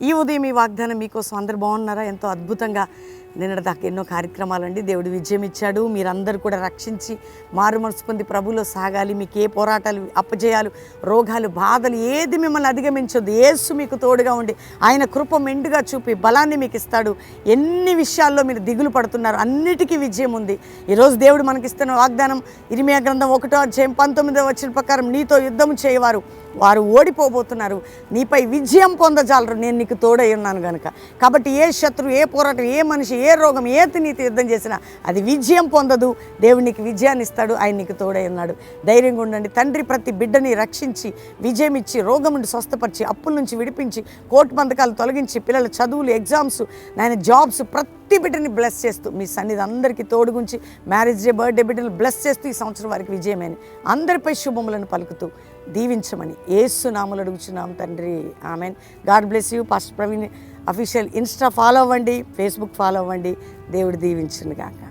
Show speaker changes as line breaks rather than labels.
ఈ ఉదయం ఈ వాగ్దానం మీకోసం అందరు బాగున్నారా? ఎంతో అద్భుతంగా నిన్నటి దాకా ఎన్నో కార్యక్రమాలండి. దేవుడు విజయం ఇచ్చాడు. మీరందరూ కూడా రక్షించి మారు మనసు పొంది ప్రభులో సాగాలి. మీకు ఏ పోరాటాలు, అపజయాలు, రోగాలు, బాధలు ఏది మిమ్మల్ని అధిగమించొద్దు. యేసు మీకు తోడుగా ఉండి ఆయన కృప మెండుగా చూపి బలాన్ని మీకు ఇస్తాడు. ఎన్ని విషయాల్లో మీరు దిగులు పడుతున్నారు, అన్నిటికీ విజయం ఉంది. ఈరోజు దేవుడు మనకిస్తున్న వాగ్దానం ఇర్మియా గ్రంథం 1:19 ప్రకారం, నీతో యుద్ధం చేయవారు వారు ఓడిపోబోతున్నారు, నీపై విజయం పొందజాలరు, నేను నీకు తోడై ఉన్నాను కనుక. కాబట్టి ఏ శత్రువు, ఏ పోరాటం, ఏ మనిషి, ఏ రోగం, నీతో యుద్ధం చేసినా అది విజయం పొందదు. దేవుడు నీకు విజయాన్ని ఇస్తాడు. ఆయన నీకు తోడై ఉన్నాడు. ధైర్యంగా ఉండండి. తండ్రి ప్రతి బిడ్డని రక్షించి విజయం ఇచ్చి రోగం నుండి స్వస్థపరిచి అప్పుల నుంచి విడిపించి కోర్టు బంధకాలు తొలగించి పిల్లల చదువులు, ఎగ్జామ్స్, నాయన జాబ్స్, ప్రతి బిడ్డని బ్లెస్ చేస్తూ మీ సన్నిధి అందరికీ తోడుగుంచి మ్యారేజ్ డే, బర్త్డే బిడ్డలు బ్లెస్ చేస్తూ ఈ సంవత్సరం వారికి విజయమని అందరిపై శుభములను పలుకుతూ దీవించమని యేసు నామములో అడుగుచున్నాం తండ్రి. Amen. God bless you. Pastor Praveen official Insta follow అవ్వండి, ఫేస్బుక్ ఫాలో అవ్వండి. దేవుడు దీవించును గాక.